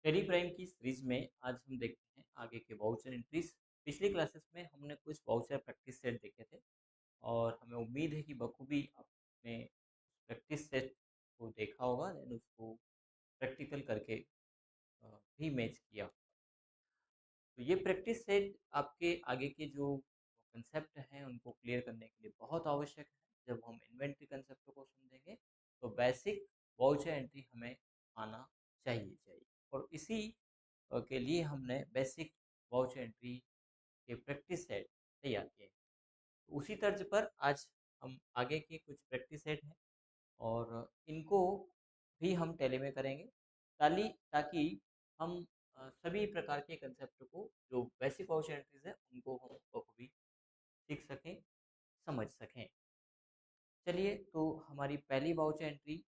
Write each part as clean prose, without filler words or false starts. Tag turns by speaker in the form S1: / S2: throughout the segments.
S1: Tally Prime की series में आज हम देखते हैं आगे के वाउचर एंट्रीज। पिछली क्लासेस में हमने कुछ वाउचर प्रैक्टिस सेट देखे थे और हमें उम्मीद है कि बखूबी आपने प्रैक्टिस सेट को देखा होगा, देन उसको प्रैक्टिकल करके भी मैच किया। तो ये प्रैक्टिस सेट आपके आगे के जो कंसेप्ट हैं उनको क्लियर करने के लिए बहुत आवश्यक है। जब हम इन्वेंट्री कंसेप्ट को समझेंगे तो बेसिक वाउचर एंट्री हमें आना चाहिए और इसी के लिए हमने बेसिक वाउचर एंट्री के प्रैक्टिस सेट तैयार किए। तो उसी तर्ज पर आज हम आगे के कुछ प्रैक्टिस सेट हैं और इनको भी हम टेली में करेंगे ताकि हम सभी प्रकार के कंसेप्ट को जो बेसिक वाउचर एंट्रीज है उनको हम बखूबी सीख सकें, समझ सकें। चलिए, तो हमारी पहली वाउचर एंट्री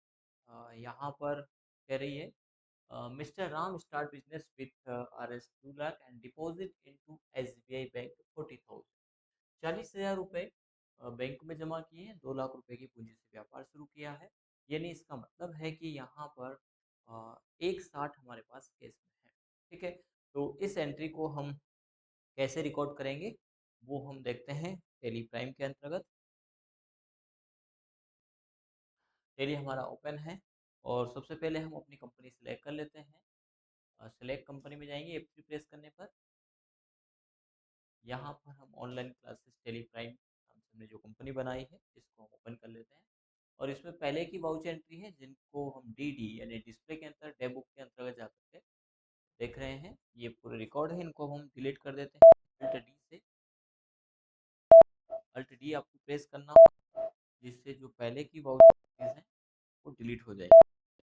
S1: यहाँ पर कह रही है, Mr. Ram start business with Rs 2 lakh and deposit into SBI bank 40,000। 40,000 रुपये बैंक में जमा किए हैं, 2 लाख रुपए की पूंजी से व्यापार शुरू किया है। यानी इसका मतलब है कि यहाँ पर 1,60 हमारे पास केस में है। ठीक है, तो इस एंट्री को हम कैसे रिकॉर्ड करेंगे वो हम देखते हैं टेली प्राइम के अंतर्गत। टेली हमारा ओपन है और सबसे पहले हम अपनी कंपनी सेलेक्ट कर लेते हैं। सेलेक्ट कंपनी में जाएंगे F3 प्रेस करने पर। यहाँ पर हम ऑनलाइन क्लासेस टेली प्राइम नाम से हमने जो कंपनी बनाई है इसको हम ओपन कर लेते हैं और इसमें पहले की वाउचर एंट्री है जिनको हम DD यानी डिस्प्ले के अंतर डे बुक के अंतर्गत जाकर के देख रहे हैं। ये पूरे रिकॉर्ड है, इनको हम डिलीट कर देते हैं अल्ट डी आपको प्रेस करना होगा, जिससे जो पहले की वाउचर हैं वो डिलीट हो जाएगी।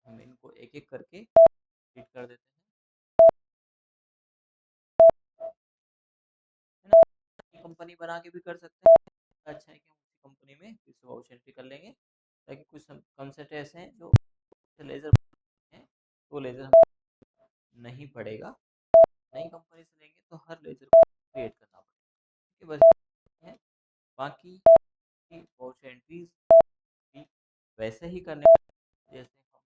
S1: हम इनको एक एक करके डिलीट कर देते हैं, है ना। कंपनी बना के भी कर सकते हैं। अच्छा है कि हम उसी कंपनी में फिर से वाउचर एंट्री कर लेंगे ताकि कुछ कंसेप्ट ऐसे हैं जो लेजर हैं तो लेजर नहीं पड़ेगा। नई कंपनी से लेंगे तो हर लेजर को क्रिएट करना पड़ेगा। बस है, बाकी की वाउचर एंट्रीज भी वैसे ही करने जैसे हम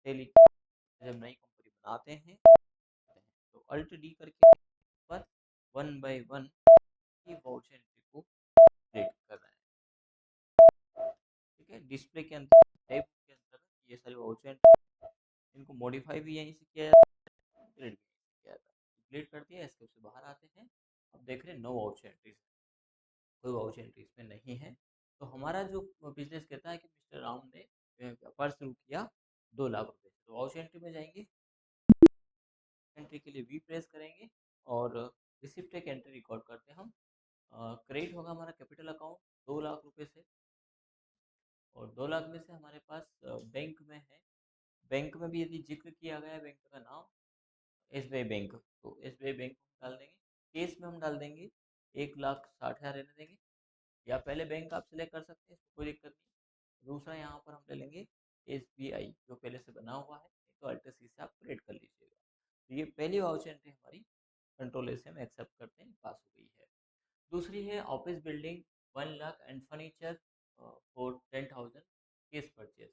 S1: डेली जब नई कंपनी बनाते हैं तो अल्ट डी करके पर 1 बाय 1 की वाउचर एंट्री को क्रिएट कर रहे हैं। ठीक है, डिस्प्ले के अंदर टाइप के अंदर ये सारी वाउचर एंट्री, इनको मॉडिफाई भी यहीं से किया जाता है, डिलीट भी किया जाता है। डिलीट कर दिया, एस्केप से बाहर आते हैं। अब देख रहे हैं नो वाउचर एंट्रीज, कोई वाउचर एंट्री इसमें नहीं है। तो हमारा जो बिजनेस कहता है कि मिस्टर राम ने व्यापार शुरू किया 2 लाख रुपए से। तो वाउचर एंट्री में जाएंगे, एंट्री के लिए वी प्रेस करेंगे और रिसिप्ट एक एंट्री रिकॉर्ड करते हैं हम। क्रेडिट होगा हमारा कैपिटल अकाउंट 2 लाख रुपए से और 2 लाख में से हमारे पास बैंक में है। बैंक में भी यदि जिक्र किया गया है बैंक का नाम SBI बैंक, तो SBI बैंक को डाल देंगे। केस में हम डाल देंगे 1,60,000 रहने देंगे, या पहले बैंक आप सिलेक्ट कर सकते हैं, कोई दिक्कत नहीं। दूसरा यहाँ पर हम ले लेंगे SBI जो पहले से बना हुआ है, तो अल्ट सी से आप क्रिएट कर लीजिएगा। तो ये पहली वाउचर एंट्री हमारी कंट्रोल ए से हम एक्सेप्ट करते हैं, पास हो गई है। दूसरी है office building 1 lakh and furniture for 10,000 case purchase.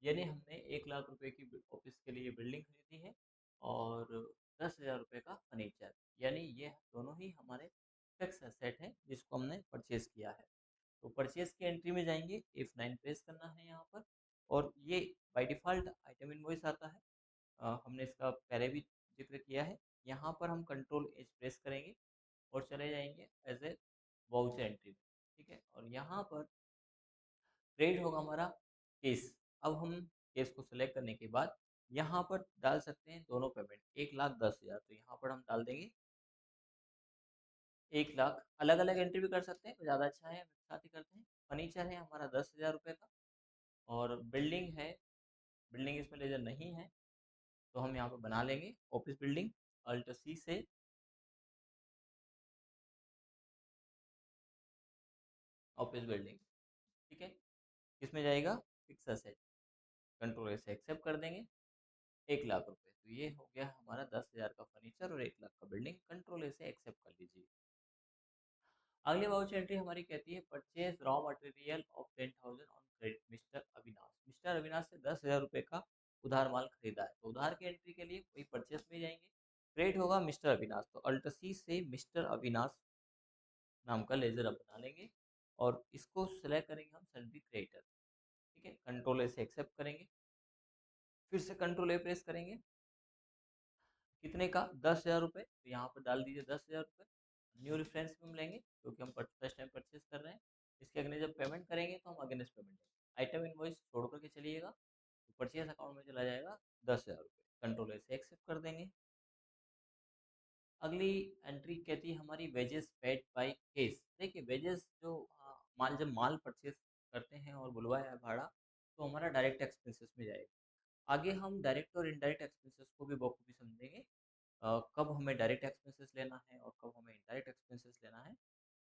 S1: यानी हमने 1 लाख रुपए की ऑफिस के लिए बिल्डिंग खरीदी है और 10,000 रुपये का फर्नीचर, यानी ये दोनों ही हमारे फिक्स एसेट है जिसको हमने परचेज किया है। तो परचेज की एंट्री में जाएंगे, F9 प्रेस करना है यहाँ पर और ये बाय डिफ़ॉल्ट आइटम इनवॉइस आता है। हमने इसका पहले भी जिक्र किया है। यहाँ पर हम कंट्रोल एच प्रेस करेंगे और चले जाएंगे एज ए वाउचर एंट्री में। ठीक है, और यहाँ पर क्रेडिट होगा हमारा केस। अब हम केस को सिलेक्ट करने के बाद यहाँ पर डाल सकते हैं दोनों पेमेंट 1,10,000। तो यहाँ पर हम डाल देंगे 1 लाख। अलग अलग एंट्री भी कर सकते हैं तो ज़्यादा अच्छा है, साथ ही करते हैं। फर्नीचर है हमारा 10,000 रुपये का और बिल्डिंग है, बिल्डिंग इसमें लेजर नहीं है तो हम यहाँ पर बना लेंगे ऑफिस बिल्डिंग अल्ट सी से। ऑफिस बिल्डिंग, ठीक है, किसमें जाएगा, फिक्स असेट। कंट्रोल से एक्सेप्ट कर देंगे 1 लाख रुपए। तो ये हो गया हमारा 10,000 का फर्नीचर और 1 लाख का बिल्डिंग। कंट्रोल से एक्सेप्ट कर लीजिए। अगली वाउचर एंट्री हमारी कहती है purchase raw material of 10,000 on credit mister Avinash. Mister Avinash से 10,000 रुपये का उधार माल खरीदा है। तो उधार की एंट्री के लिए कोई परचेस में जाएंगे। क्रेडिट होगा मिस्टर अविनाश, तो अल्ट सी से मिस्टर अविनाश नाम का लेजर अब बना लेंगे और इसको सेलेक्ट करेंगे हम सन्ड्री क्रेडिटर। ठीक है, कंट्रोल ए से एक्सेप्ट करेंगे, फिर से कंट्रोल ए प्रेस करेंगे। कितने का? 10,000 रुपये, तो यहाँ पर डाल दीजिए 10,000 रुपये। न्यू रेफरेंस में हम लेंगे क्योंकि हम फर्स्ट टाइम परचेस कर रहे हैं। इसके अगले जब पेमेंट करेंगे तो हम अगेंस्ट पेमेंट देंगे। आइटम इनवॉइस छोड़ करके चलिएगा, तो परचेस अकाउंट में चला जाएगा 10,000 रुपये। कंट्रोल ए से एक्सेप्ट कर देंगे। अगली एंट्री कहती है हमारी वेजेस पेड बाय केस। देखिए वेजेस जो माल जब माल परचेस करते हैं और बुलवाया है भाड़ा, तो हमारा डायरेक्ट एक्सपेंसेस में जाएगा। आगे हम डायरेक्ट और इनडायरेक्ट एक्सपेंसेस को भी बखूबी समझेंगे, कब हमें डायरेक्ट एक्सपेंसेस लेना है और कब हमें इनडायरेक्ट एक्सपेंसेस लेना है।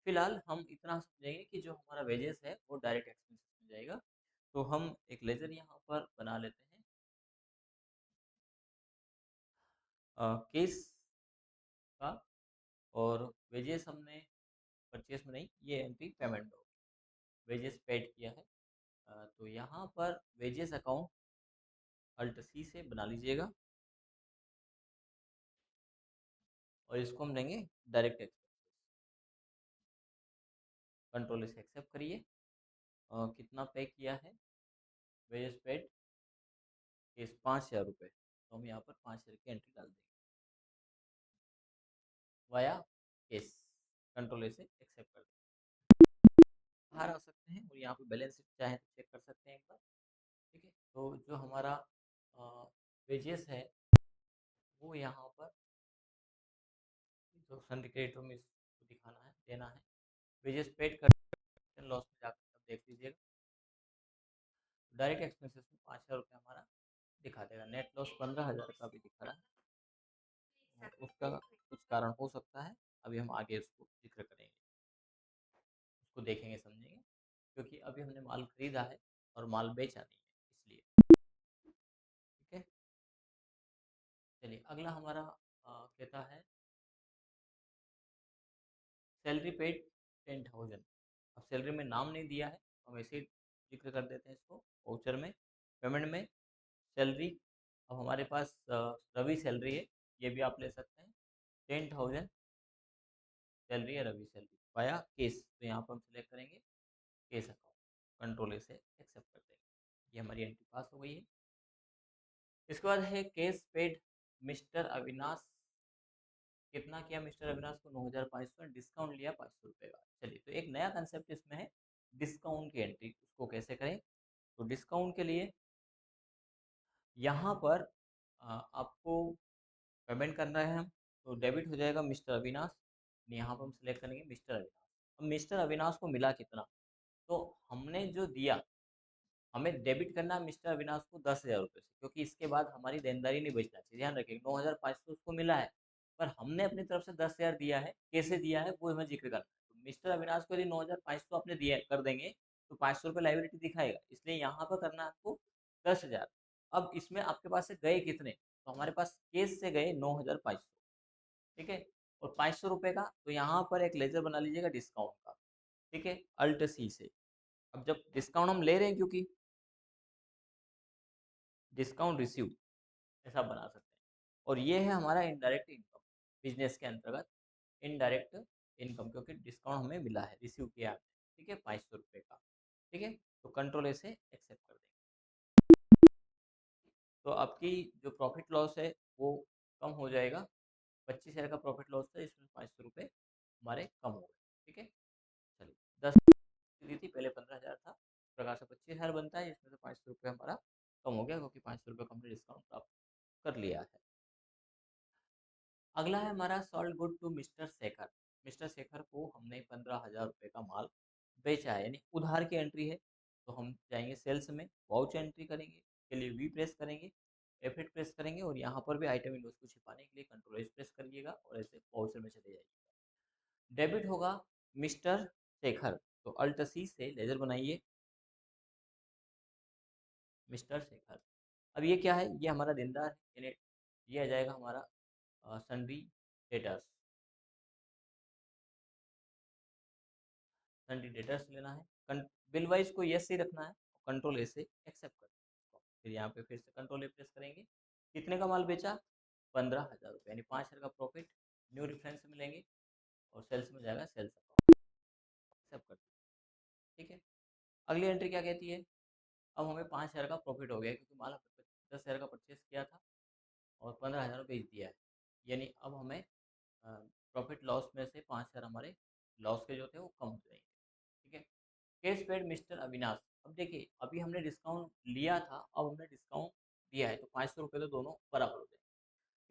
S1: फिलहाल हम इतना समझेंगे कि जो हमारा वेजेस है वो डायरेक्ट एक्सपेंसेस में जाएगा। तो हम एक लेजर यहाँ पर बना लेते हैं केस का, और वेजेस हमने परचेस में नहीं, ये एंट्री पेमेंट होगी। वेजेस पेड किया है, तो यहाँ पर वेजेस अकाउंट अल्ट सी से बना लीजिएगा और इसको हम लेंगे डायरेक्ट एक्सपेंसेस। कंट्रोल से एक्सेप्ट करिए। कितना पे किया है? वेजेस पेड केस 5,000 रुपये, तो हम यहाँ पर 5,000 की एंट्री डाल देंगे वाया केस। कंट्रोल से एक्सेप्ट कर देंगे। बाहर आ सकते हैं और यहाँ पे बैलेंस शीट चाहे तो चेक कर सकते हैं एक बार। ठीक है, तो जो हमारा वेजेस है वो यहाँ पर जो सन क्रेडिटर में इसको दिखाना है, देना है। वेजेस पेड कर लॉस में जाकर आप देख लीजिएगा, डायरेक्ट एक्सपेंसेस में 5,000 रुपये हमारा दिखा देगा। नेट लॉस 15,000 का भी दिखा रहा है, उसका कुछ कारण हो सकता है, अभी हम आगे उसको जिक्र करेंगे, उसको देखेंगे समझेंगे, क्योंकि अभी हमने माल खरीदा है और माल बेचा नहीं है इसलिए। ठीक है, चलिए अगला हमारा कहता है सैलरी पेड 10,000। अब सैलरी में नाम नहीं दिया है, हम ऐसे ही जिक्र कर देते हैं इसको वाउचर में। पेमेंट में सैलरी, अब हमारे पास रवि सैलरी है, ये भी आप ले सकते हैं। 10,000 सैलरी है रवि सैलरी वाया केस, तो यहाँ पर हम सिलेक्ट करेंगे केस अकाउंट। कंट्रोल से एक्सेप्ट कर देंगे। ये हमारी एंट्री पास हो गई है। इसके बाद है केस पेड मिस्टर अविनाश। कितना किया मिस्टर अविनाश को? 9,500, डिस्काउंट लिया 500 रुपये का। चलिए, तो एक नया कंसेप्ट इसमें है डिस्काउंट की एंट्री, उसको कैसे करें। तो डिस्काउंट के लिए यहाँ पर आपको पेमेंट करना है हम, तो डेबिट हो जाएगा मिस्टर अविनाश। यहाँ पर हम सिलेक्ट करेंगे मिस्टर अविनाश। अब मिस्टर अविनाश को मिला कितना? तो हमने जो दिया, हमें डेबिट करना है मिस्टर अविनाश को 10,000 रुपये से, क्योंकि इसके बाद हमारी देनदारी नहीं बचना चाहिए। ध्यान रखिए 9,500 उसको मिला है, पर हमने अपनी तरफ से 10,000 दिया है। कैसे दिया है वो हमें जिक्र करना है। तो मिस्टर अविनाश को यदि 9,500 आपने दिया कर देंगे तो 500 रुपये लाइबिलिटी दिखाएगा, इसलिए यहाँ पर करना है आपको 10,000। अब इसमें आपके पास से गए कितने? तो हमारे पास केस से गए 9,500। ठीक है, और 500 रुपये का, तो यहाँ पर एक लेजर बना लीजिएगा डिस्काउंट का। ठीक है, अल्ट सी से। अब जब डिस्काउंट हम ले रहे हैं, क्योंकि डिस्काउंट रिसीव ऐसा बना सकते हैं। और ये है हमारा इनडायरेक्ट इनकम बिजनेस के अंतर्गत, इनडायरेक्ट इनकम, क्योंकि डिस्काउंट हमें मिला है, रिसीव किया आपने। ठीक है, 500 रुपये का। ठीक है, तो कंट्रोल ऐसे एक्सेप्ट कर देंगे। तो आपकी जो प्रॉफिट लॉस है वो कम हो जाएगा। 25,000 का प्रॉफिट लॉस था, इसमें 500 रुपये हमारे कम हो गए। ठीक है, चलिए 10 दी थी पहले, 15,000 था, इस प्रकार से 25,000 बनता है, इसमें से 500 रुपये हमारा कम हो गया, क्योंकि 500 रुपये का हमने डिस्काउंट प्राप्त कर लिया है। अगला है हमारा sold good to mister Shekhar. Mister Shekhar को हमने 15,000 रुपये का माल बेचा है, यानी उधार की एंट्री है। तो हम जाएंगे सेल्स में, वाउच एंट्री करेंगे, के लिए वी प्रेस करेंगे, F8 प्रेस करेंगे, और यहाँ पर भी आइटम इनवॉइस को छिपाने के लिए कंट्रोल एस प्रेस करिएगा और ऐसे वाउचर में चले जाइएगा। डेबिट होगा मिस्टर शेखर, तो अल्ट सी से लेजर बनाइए मिस्टर शेखर। अब ये क्या है? ये हमारा देनदार है, यानी ये आ जाएगा हमारा सन्ड्री डेटर्स। सन्ड्री डेटर्स लेना है, बिल वाइज को यस ही रखना है, कंट्रोल ए से एक्सेप्ट कर। फिर यहाँ पे फिर से कंट्रोल ए प्रेस करेंगे। कितने का माल बेचा? 15,000 रुपये, यानी 5,000 का प्रॉफिट न्यू रेफरेंस में लेंगे और सेल्स में जाएगा सेल्स अकाउंट, एक्सेप्ट कर दीजिए। ठीक है, अगली एंट्री क्या कहती है? अब हमें 5,000 का प्रॉफिट हो गया क्योंकि माल 10,000 का परचेस किया था और 15,000 बेच दिया है, यानी अब हमें प्रॉफिट लॉस में से 5,000 हमारे लॉस के जो थे वो कम हो जाएंगे। ठीक है, कैश पेड मिस्टर अविनाश। अब देखिए, अभी हमने डिस्काउंट लिया था, अब हमने डिस्काउंट दिया है, तो 500 रुपये तो दोनों बराबर हो जाएंगे।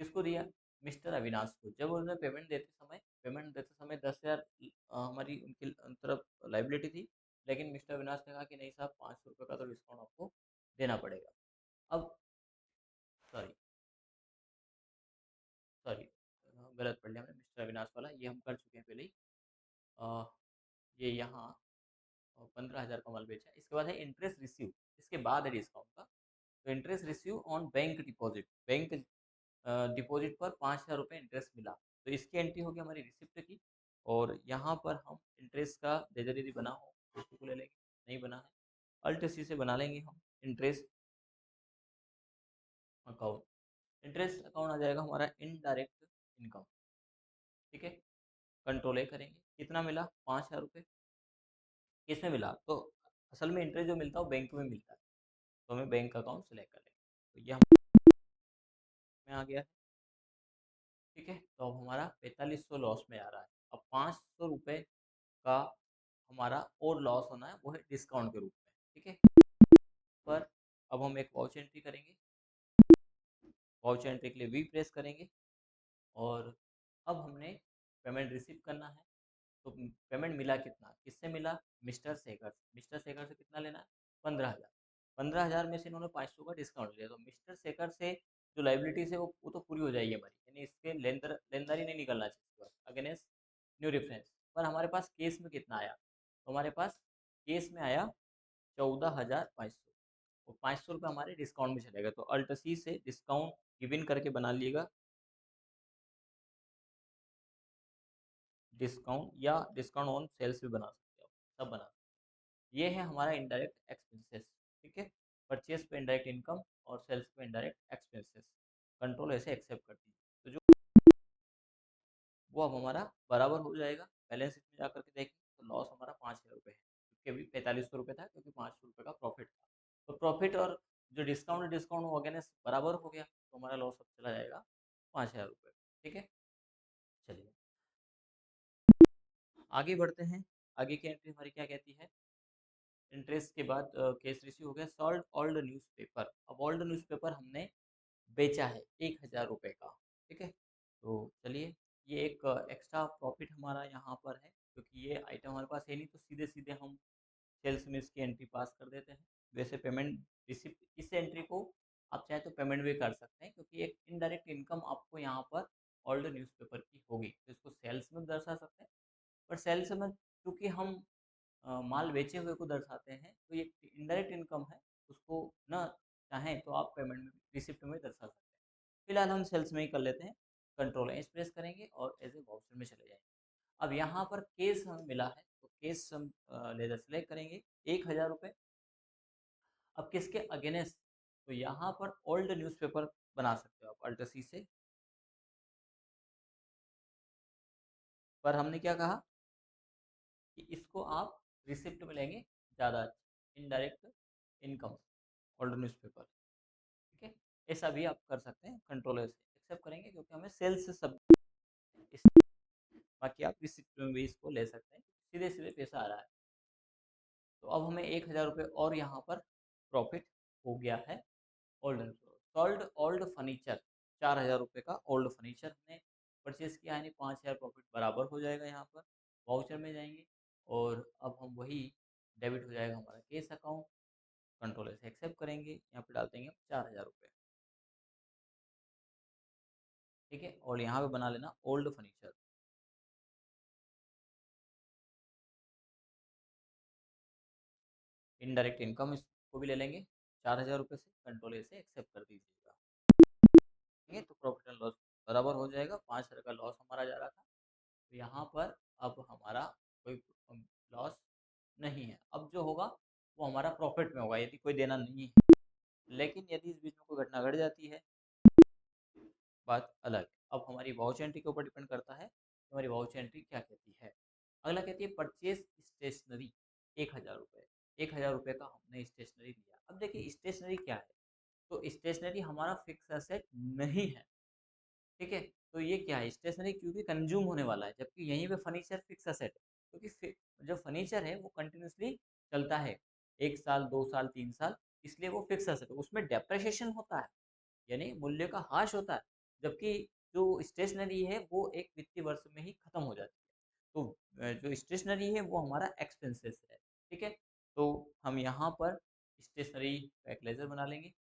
S1: किसको दिया? मिस्टर अविनाश को। जब उन्होंने पेमेंट देते समय 10,000 हमारी उनकी तरफ लाइबिलिटी थी, लेकिन मिस्टर अविनाश ने कहा कि नहीं साहब, 500 रुपये का तो डिस्काउंट आपको देना पड़ेगा। अब सॉरी सॉरी गलत पढ़ लिया हमने, मिस्टर अविनाश वाला ये हम कर चुके हैं पहले ही। अ, ये यहाँ 15,000 का माल बेचा। इसके बाद है इंटरेस्ट रिसीव, इसके बाद है डिस्काउंट का। तो interest receive on bank deposit, bank deposit पर 5,000 रुपये इंटरेस्ट मिला, तो इसकी एंट्री होगी हमारी रिसिप्ट की। और यहाँ पर हम इंटरेस्ट का लेजर यदि बना हो तो उसको ले लेंगे, नहीं बना है अल्ट सी से बना लेंगे हम इंटरेस्ट अकाउंट। इंटरेस्ट अकाउंट आ जाएगा हमारा इनडायरेक्ट इनकम। ठीक है, कंट्रोल ए करेंगे, कितना मिला? 5,000 रुपये। किसमें मिला? तो असल में इंटरेस्ट जो मिलता है वो बैंक में मिलता है, तो हमें बैंक अकाउंट सेलेक्ट कर लेंगे, तो ये हम में आ गया। ठीक है, तो अब हमारा 4500 लॉस में आ रहा है। अब 500 रुपये का हमारा और लॉस होना है, वो है डिस्काउंट के रूप में। ठीक है, पर अब हम एक वाउच एंट्री करेंगे, वाउच एंट्री के लिए वी प्रेस करेंगे और अब हमने पेमेंट रिसीव करना है। तो पेमेंट मिला कितना? किससे मिला? मिस्टर शेखर से। मिस्टर शेखर से कितना लेना है? 15,000। 15,000 में से इन्होंने 500 का डिस्काउंट लिया, तो मिस्टर शेखर से जो लाइबिलिटीज है वो तो पूरी हो जाएगी हमारी, यानी इसके लेनदारी नहीं निकलना चाहिए अगेंस्ट न्यू रेफरेंस। पर हमारे पास केस में कितना आया? तो हमारे पास केस में आया 14,500, और 500 रुपये हमारे डिस्काउंट में चलेगा, तो अल्ट सी से डिस्काउंट गिवन करके बना लिएगा, डिस्काउंट या डिस्काउंट ऑन सेल्स भी बना सकते हो, सब बना। ये है हमारा इनडायरेक्ट एक्सपेंसेस। ठीक है, परचेज पे इनडायरेक्ट इनकम और सेल्स पे इनडायरेक्ट एक्सपेंसेस। कंट्रोल ऐसे एक्सेप्ट कर दीजिए, तो जो वो अब हमारा बराबर हो जाएगा। बैलेंस शीट में जाकर के देखें तो लॉस हमारा 5,000 रुपये है, क्योंकि अभी 4500 रुपये था, क्योंकि 500 रुपये का प्रॉफिट था। तो प्रॉफिट और जो डिस्काउंट वो अगेंस्ट बराबर हो गया, तो हमारा लॉस अब चला जाएगा 5,000 रुपये। ठीक है, चलिए आगे बढ़ते हैं। आगे की एंट्री हमारी क्या कहती है? इंटरेस्ट के बाद केस रिसीव हो गया, सॉल्ड ओल्ड न्यूज़पेपर। अब ओल्ड न्यूज़पेपर हमने बेचा है 1,000 रुपये का। ठीक है, तो चलिए, ये एक एक्स्ट्रा प्रॉफिट हमारा यहाँ पर है, क्योंकि ये आइटम हमारे पास है नहीं, तो सीधे सीधे हम सेल्स में इसकी एंट्री पास कर देते हैं। वैसे पेमेंट रिसिप्ट, इस एंट्री को आप चाहे तो पेमेंट भी कर सकते हैं, क्योंकि एक इनडायरेक्ट इनकम आपको यहाँ पर ओल्ड न्यूज़पेपर की होगी, तो इसको सेल्स में दर्शा सकते हैं। पर सेल्स में चूँकि हम माल बेचे हुए को दर्शाते हैं, तो ये इनडायरेक्ट इनकम है, उसको ना चाहें तो आप पेमेंट में रिसिप्ट में दर्शा सकते हैं। फिलहाल हम सेल्स में ही कर लेते हैं, कंट्रोल एस प्रेस करेंगे और एज ए वाउचर में चले जाएंगे। अब यहाँ पर केस हमें मिला है, तो केस हम लेजर सेलेक्ट करेंगे 1,000 रुपये। अब किसके अगेंस्ट? तो यहाँ पर ओल्ड न्यूज़पेपर बना सकते हो आप अल्ट सी से। पर हमने क्या कहा कि इसको आप रिसिप्ट में लेंगे, ज़्यादा अच्छा, इनडायरेक्ट इनकम ओल्ड न्यूज़पेपर। ठीक है, ऐसा भी आप कर सकते हैं, कंट्रोलर से एक्सेप्ट करेंगे क्योंकि हमें सेल्स से सब इस, बाकी आप रिसिप्ट में भी इसको ले सकते हैं, सीधे सीधे पैसा आ रहा है। तो अब हमें 1,000 रुपये और यहाँ पर प्रॉफिट हो गया है। ओल्ड सोल्ड ओल्ड फर्नीचर, 4,000 रुपये का ओल्ड फर्नीचर हमने परचेज किया, यानी 5,000 प्रॉफिट बराबर हो जाएगा यहाँ पर। वाउचर में जाएंगे और अब हम वही डेबिट हो जाएगा हमारा केस अकाउंट, कंट्रोलर से एक्सेप्ट करेंगे, यहाँ पे डाल देंगे 4,000 रुपये। ठीक है, और यहाँ पे बना लेना ओल्ड फर्नीचर। इनडायरेक्ट इनकम इसको भी ले लेंगे 4,000 रुपये से, कंट्रोल ए से एक्सेप्ट कर दीजिएगा। ठीक है, तो प्रॉफिट एंड लॉस बराबर हो जाएगा। 5,000 का लॉस हमारा जा रहा था, तो यहाँ पर अब हमारा कोई लॉस नहीं है। अब जो होगा वो हमारा प्रॉफिट में होगा, यदि कोई देना नहीं है लेकिन यदि इस बीच में कोई घटना घट जाती है, बात अलग है। अब हमारी वाउच एंट्री के ऊपर डिपेंड करता है कि हमारी वाउच एंट्री क्या कहती है। अगला कहती है परचेज स्टेशनरी 1000 रुपये। 1000 रुपये का हमने स्टेशनरी लिया। अब देखिए स्टेशनरी क्या है, तो स्टेशनरी हमारा फिक्स एसेट नहीं है, ठीक है। तो ये क्या है, स्टेशनरी क्योंकि कंज्यूम होने वाला है, जबकि यहीं पे फर्नीचर फिक्स एसेट है, क्योंकि जो फर्नीचर है वो कंटिन्यूसली चलता है, 1 साल 2 साल 3 साल, इसलिए वो फिक्स एसेट है, उसमें डेप्रिसिएशन होता है, यानी मूल्य का ह्रास होता है, जबकि जो स्टेशनरी है वो एक वित्तीय वर्ष में ही खत्म हो जाती है। तो जो स्टेशनरी है वो हमारा एक्सपेंसेस है, ठीक है। तो हम यहाँ पर स्टेशनरी का एक लेजर बना लेंगे।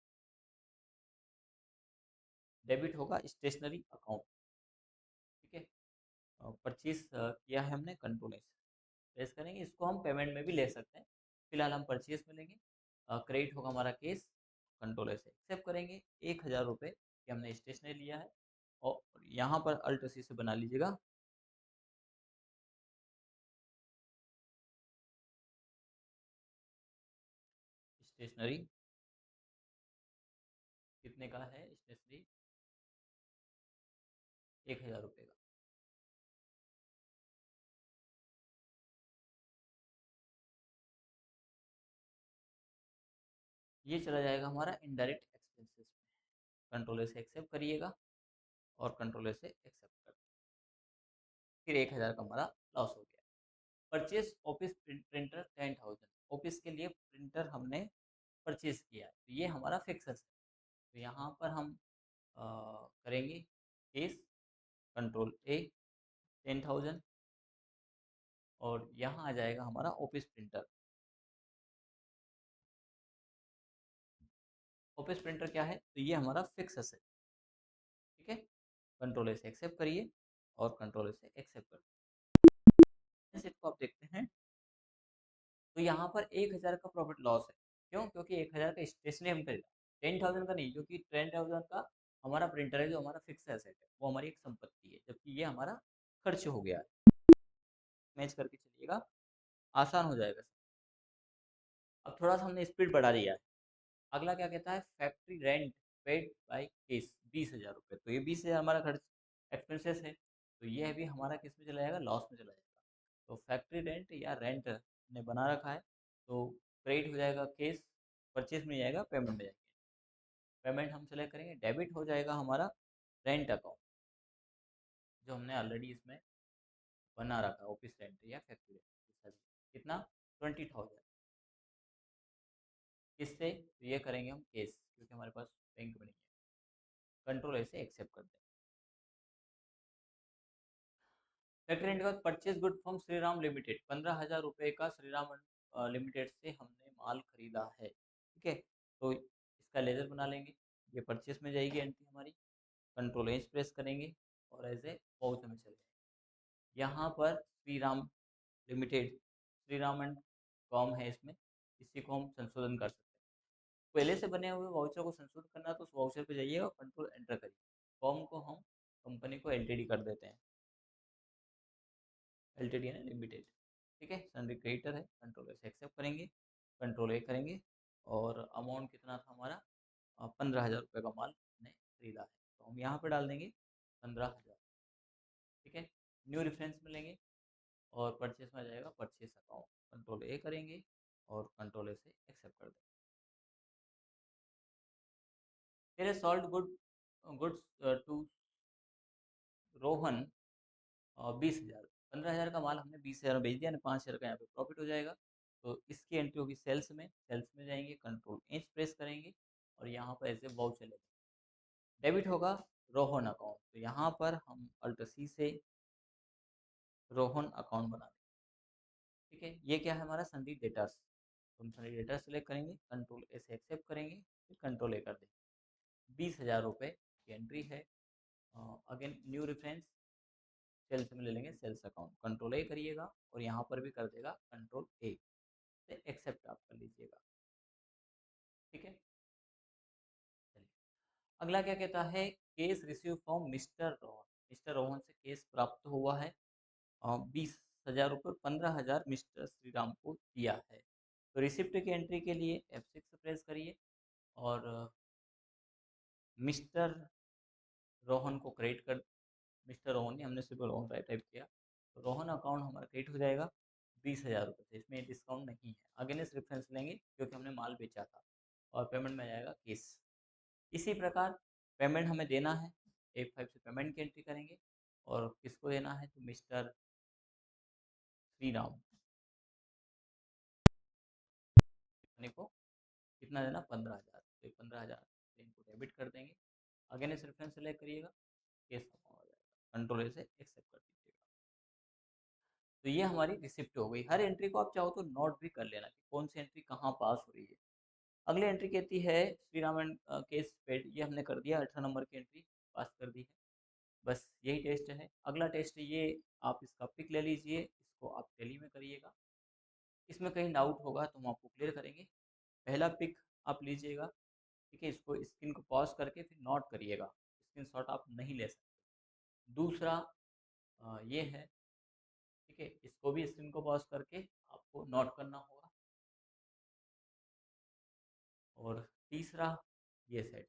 S1: डेबिट होगा स्टेशनरी अकाउंट, ठीक है। परचेज किया है हमने, कंट्रोल एस प्रेस करेंगे, इसको हम पेमेंट में भी ले सकते हैं, फिलहाल हम परचेज में लेंगे। क्रेडिट होगा हमारा केस, कंट्रोल एस एक्सेप्ट करेंगे। 1000 रुपये कि हमने स्टेशनरी लिया है, और यहाँ पर अल्ट सी से बना लीजिएगा स्टेशनरी। कितने का है स्टेशनरी, 1000 रुपये का। ये चला जाएगा हमारा इनडायरेक्ट एक्सपेंसेस में, कंट्रोल से एक्सेप्ट करिएगा और कंट्रोल से एक्सेप्ट कर, फिर 1000 का हमारा लॉस हो गया। परचेज ऑफिस प्रिंटर 10,000, ऑफिस के लिए प्रिंटर हमने परचेज किया है, तो ये हमारा फिक्स है। तो यहाँ पर हम करेंगे केस, कंट्रोल ए 10,000, और यहाँ आ जाएगा हमारा ऑफिस प्रिंटर। ऑफिस प्रिंटर क्या है, तो ये हमारा फिक्स है, ठीक है। कंट्रोल से एक्सेप्ट करिए और कंट्रोल से एक्सेप्ट करिए। को आप देखते हैं तो यहाँ पर 1000 का प्रॉफिट लॉस है, क्यों, क्योंकि 1000 का स्टेशनरी हम खरीदा, 10,000 का नहीं, क्योंकि 10,000 का हमारा प्रिंटर है जो हमारा फिक्स एसेट है, वो हमारी एक संपत्ति है, जबकि ये हमारा खर्च हो गया है। मैच करके चलिएगा, आसान हो जाएगा। अब थोड़ा सा हमने स्पीड बढ़ा दिया है। अगला क्या कहता है, factory rent paid by case 20,000 रुपये। तो ये 20,000 हमारा खर्च एक्सपेंसेस है, तो ये भी हमारा किस में चला जाएगा, लॉस में चला जाएगा। तो फैक्ट्री रेंट या रेंट ने बना रखा है, तो क्रेडिट हो जाएगा केस, परचेज में जाएगा, पेमेंट में जाएगा। पेमेंट हम सेलेक्ट करेंगे, डेबिट हो जाएगा हमारा रेंट अकाउंट, जो हमने ऑलरेडी इसमें बना रखा है, ऑफिस रेंट या फैक्ट्री रेंट। कितना, 20,000। किससे, तो ये करेंगे हम केस, क्योंकि हमारे पास बैंक में नहीं है। कंट्रोल ऐसे एक्सेप्ट कर दें। फैक्ट्री रेंट का purchase good from Shriram limited, 15,000 रुपये का श्रीराम लिमिटेड से हमने माल खरीदा है, ठीक है। तो इसका लेजर बना लेंगे, ये परचेज में जाएगी एंट्री हमारी, कंट्रोल एज प्रेस करेंगे और एज ए वाउचर में चले जाएंगे। यहाँ पर Shriram limited, Shriram and com है इसमें, इसी को हम संशोधन कर सकते हैं। पहले से बने हुए वाउचर को संशोधन करना है तो उस वाउचर पे जाइए और कंट्रोल एंटर करिए। कॉम को हम कंपनी को एलटीडी कर देते हैं, एलटीडी है लिमिटेड, ठीक है। सन्ड्री क्रेडिटर है, कंट्रोल से एक्सेप्ट करेंगे, कंट्रोल ए करेंगे, और अमाउंट कितना था हमारा, 15,000 रुपये का माल हमने खरीदा है, तो हम यहाँ पे डाल देंगे 15,000, ठीक है। न्यू रेफरेंस में लेंगे और परचेस में आ जाएगा परचेस अकाउंट, कंट्रोल ए करेंगे और कंट्रोल ए से एक्सेप्ट कर देंगे। फिर सॉल्ट गुड्स टू रोहन 20,000, 15,000 का माल हमने 20,000 में बेच दिया, 5,000 का यहाँ पे प्रॉफिट हो जाएगा। तो इसकी एंट्री होगी सेल्स में जाएंगे, कंट्रोल एच प्रेस करेंगे और यहाँ पर ऐसे वाउचर लेंगे। डेबिट होगा रोहन अकाउंट, तो यहाँ पर हम अल्ट सी से रोहन अकाउंट बना देंगे, ठीक है। ये क्या है हमारा सन्डी डेटास, तो हम सन्डी डेटा सेलेक्ट करेंगे, कंट्रोल ए से एक्सेप्ट करेंगे, फिर कंट्रोल ए कर देंगे। 20,000 रुपये की एंट्री है। अगेन न्यू रेफरेंस, सेल्स में ले लेंगे सेल्स अकाउंट, कंट्रोल ए करिएगा और यहाँ पर भी कर देगा कंट्रोल ए से एक्सेप्ट आप कर लीजिएगा, ठीक है। चलिए अगला क्या कहता है, case receive from mister Rohan, mister Rohan से केस प्राप्त हुआ है 20,000 रुपये, 15,000 मिस्टर श्रीराम को दिया है। तो रिसिप्ट की एंट्री के लिए F6 प्रेस करिए और मिस्टर रोहन को क्रिएट कर, मिस्टर रोहन नहीं, हमने सिर्फ रोहन टाइप किया, तो रोहन अकाउंट हमारा क्रिएट हो जाएगा 20,000 रुपये से। इसमें डिस्काउंट नहीं है, अगेंस्ट रेफरेंस लेंगे क्योंकि हमने माल बेचा था, और पेमेंट में आ जाएगा केस। इसी प्रकार पेमेंट हमें देना है, F5 से पेमेंट की एंट्री करेंगे, और किसको देना है, तो मिस्टर श्री राम को कितना देना, 15,000। तो 15,000 इनको डेबिट कर देंगे, अगेंस्ट रेफरेंस सेलेक्ट करिएगा, केस हो जाएगा, कंट्रोल से एक्सेप्ट कर दीजिएगा। तो ये हमारी रिसिप्ट हो गई। हर एंट्री को आप चाहो तो नोट भी कर लेना कि कौन सी एंट्री कहाँ पास हो रही है। अगली एंट्री कहती है Shri Ram and case paid, ये हमने कर दिया, 18 नंबर की एंट्री पास कर दी है। बस यही टेस्ट है। अगला टेस्ट ये, आप इसका पिक ले लीजिए, इसको आप टेली में करिएगा। इसमें कहीं डाउट होगा तो हम आपको क्लियर करेंगे। पहला पिक आप लीजिएगा, ठीक है, इसको स्क्रीन को पॉज करके फिर नोट करिएगा, स्क्रीनशॉट आप नहीं ले सकते। दूसरा ये है, ठीक है, इसको भी स्क्रीन को पॉज करके आपको नोट करना होगा। और तीसरा ये सेट,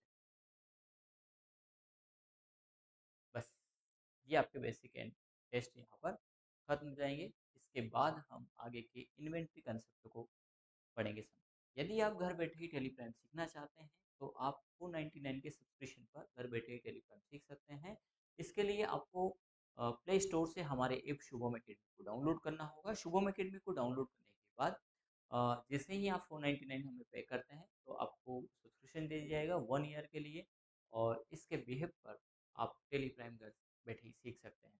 S1: बस ये आपके बेसिक एंड टेस्ट यहाँ पर खत्म हो जाएंगे। इसके बाद हम आगे के इन्वेंट्री कंसेप्ट को पढ़ेंगे समझ। यदि आप घर बैठे ही टेलीप्राइम सीखना चाहते हैं तो आप 499 के सब्सक्रिप्शन पर घर बैठे ही टेलीप्राइम सीख सकते हैं। इसके लिए आपको प्ले स्टोर से हमारे ऐप शुभम अकेडमी को डाउनलोड करना होगा। शुभम अकेडमी को डाउनलोड करने के बाद जैसे ही आप 499 हमें पे करते हैं तो आपको सब्सक्रिप्शन दे दिया जाएगा 1 ईयर के लिए, और इसके बिहेव पर आप टेलीप्राइम घर बैठे ही सीख सकते हैं।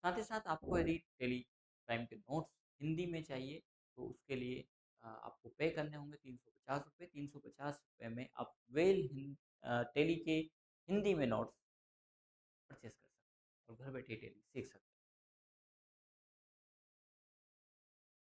S1: साथ ही साथ आपको यदि टेलीप्राइम के नोट्स हिंदी में चाहिए तो उसके लिए आपको पे करने होंगे 350 रुपये। 350 रुपये में आप टेली के हिंदी में नोट्स परचेस कर सकते हैं और घर बैठे टेली सीख सकते हैं।